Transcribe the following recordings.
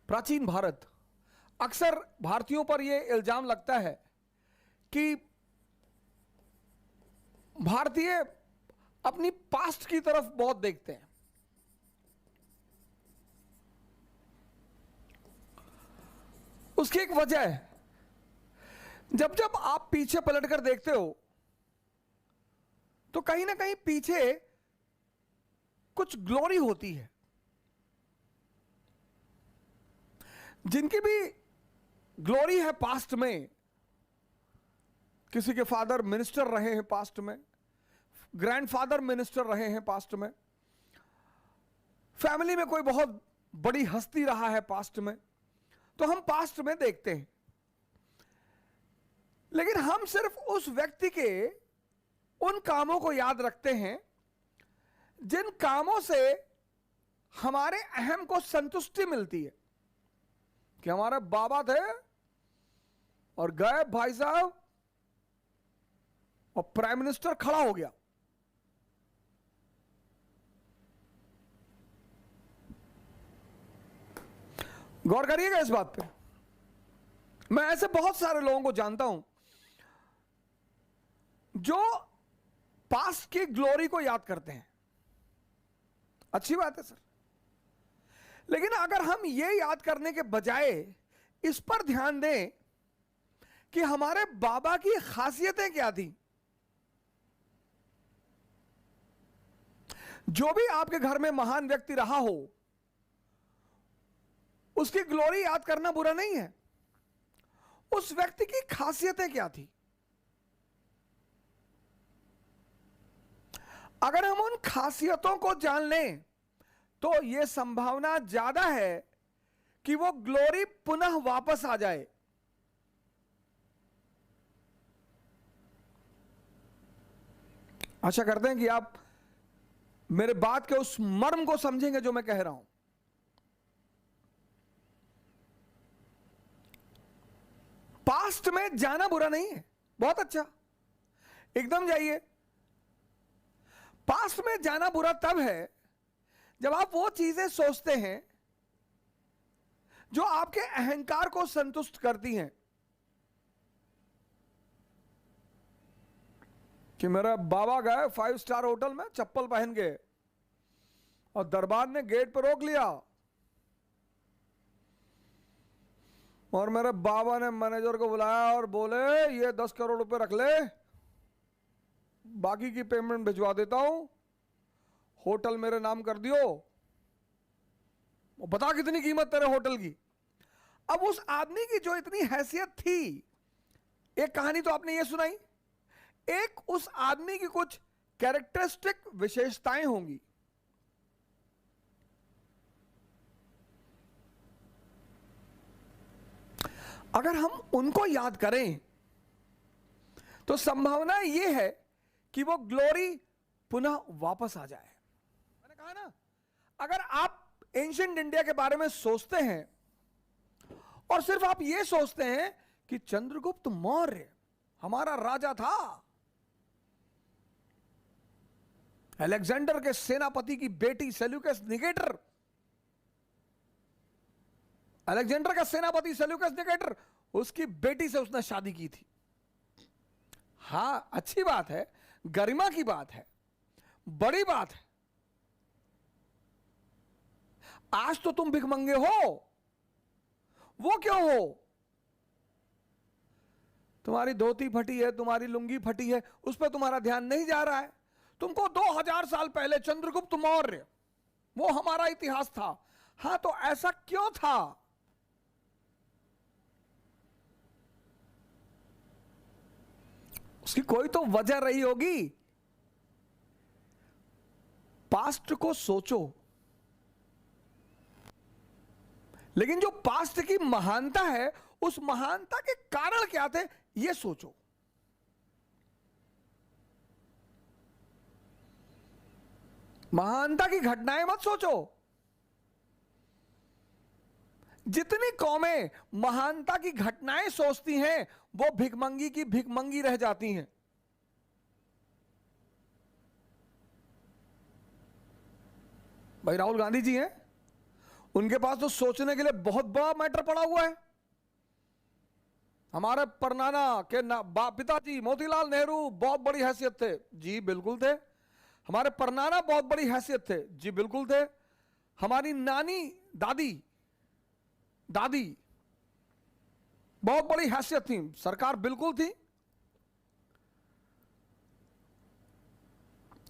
प्राचीन भारत, अक्सर भारतीयों पर यह इल्जाम लगता है कि भारतीय अपनी पास्ट की तरफ बहुत देखते हैं। उसकी एक वजह है, जब जब आप पीछे पलटकर देखते हो तो कहीं ना कहीं पीछे कुछ ग्लोरी होती है। जिनकी भी ग्लोरी है पास्ट में, किसी के फादर मिनिस्टर रहे हैं पास्ट में, ग्रैंडफादर मिनिस्टर रहे हैं पास्ट में, फैमिली में कोई बहुत बड़ी हस्ती रहा है पास्ट में, तो हम पास्ट में देखते हैं। लेकिन हम सिर्फ उस व्यक्ति के उन कामों को याद रखते हैं जिन कामों से हमारे अहम को संतुष्टि मिलती है कि हमारे बाबा थे और गए भाई साहब और प्राइम मिनिस्टर खड़ा हो गया। गौर करिएगा इस बात पे। मैं ऐसे बहुत सारे लोगों को जानता हूं जो पास्ट की ग्लोरी को याद करते हैं। अच्छी बात है सर, लेकिन अगर हम ये याद करने के बजाय इस पर ध्यान दें कि हमारे बाबा की खासियतें क्या थी, जो भी आपके घर में महान व्यक्ति रहा हो उसकी ग्लोरी याद करना बुरा नहीं है। उस व्यक्ति की खासियतें क्या थी, अगर हम उन खासियतों को जान लें तो यह संभावना ज्यादा है कि वो ग्लोरी पुनः वापस आ जाए। आशा करते हैं कि आप मेरे बात के उस मर्म को समझेंगे जो मैं कह रहा हूं। पास्ट में जाना बुरा नहीं है, बहुत अच्छा, एकदम जाइए। पास्ट में जाना बुरा तब है जब आप वो चीजें सोचते हैं जो आपके अहंकार को संतुष्ट करती हैं कि मेरा बाबा गए 5 स्टार होटल में चप्पल पहन के और दरबार ने गेट पर रोक लिया और मेरे बाबा ने मैनेजर को बुलाया और बोले ये 10 करोड़ रुपए रख ले, बाकी की पेमेंट भिजवा देता हूं, होटल मेरे नाम कर दियो, बता कितनी कीमत तेरे होटल की। अब उस आदमी की जो इतनी हैसियत थी, एक कहानी तो आपने ये सुनाई, एक उस आदमी की कुछ कैरेक्टरिस्टिक विशेषताएं होंगी। अगर हम उनको याद करें तो संभावना यह है कि वो ग्लोरी पुनः वापस आ जाए। मैंने कहा ना, अगर आप एंशिएंट इंडिया के बारे में सोचते हैं और सिर्फ आप ये सोचते हैं कि चंद्रगुप्त मौर्य हमारा राजा था, अलेक्जेंडर के सेनापति की बेटी सेल्यूकस निकेटर, अलेक्जेंडर का सेनापति सेल्यूकस निकेटर, उसकी बेटी से उसने शादी की थी। हां, अच्छी बात है, गरिमा की बात है, बड़ी बात है। आज तो तुम भिखमंगे हो, वो क्यों हो? तुम्हारी धोती फटी है, तुम्हारी लुंगी फटी है, उस पर तुम्हारा ध्यान नहीं जा रहा है। तुमको 2000 साल पहले चंद्रगुप्त मौर्य, वो हमारा इतिहास था। हां, तो ऐसा क्यों था? उसकी कोई तो वजह रही होगी। पास्ट को सोचो, लेकिन जो पास्ट की महानता है, उस महानता के कारण क्या थे यह सोचो। महानता की घटनाएं मत सोचो। जितनी कौमें महानता की घटनाएं सोचती हैं वो भिखमंगी की भिखमंगी रह जाती हैं। भाई राहुल गांधी जी हैं, उनके पास तो सोचने के लिए बहुत बड़ा मैटर पड़ा हुआ है। हमारे परनाना के पिताजी मोतीलाल नेहरू बहुत बड़ी हैसियत थे, जी बिल्कुल थे। हमारे परनाना बहुत बड़ी हैसियत थे, जी बिल्कुल थे। हमारी नानी दादी दादी बहुत बड़ी हैसियत थी, सरकार बिल्कुल थी।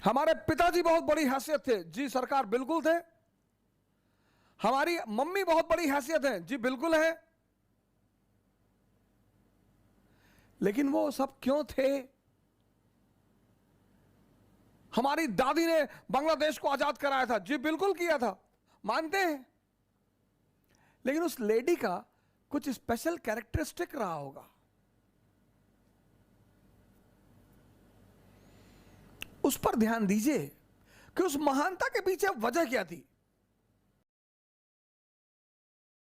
हमारे पिताजी बहुत बड़ी हैसियत थे, जी सरकार बिल्कुल थे। हमारी मम्मी बहुत बड़ी हैसियत है, जी बिल्कुल है। लेकिन वो सब क्यों थे? हमारी दादी ने बांग्लादेश को आजाद कराया था, जी बिल्कुल किया था, मानते हैं। लेकिन उस लेडी का कुछ स्पेशल कैरेक्टरिस्टिक रहा होगा। उस पर ध्यान दीजिए कि उस महानता के पीछे वजह क्या थी।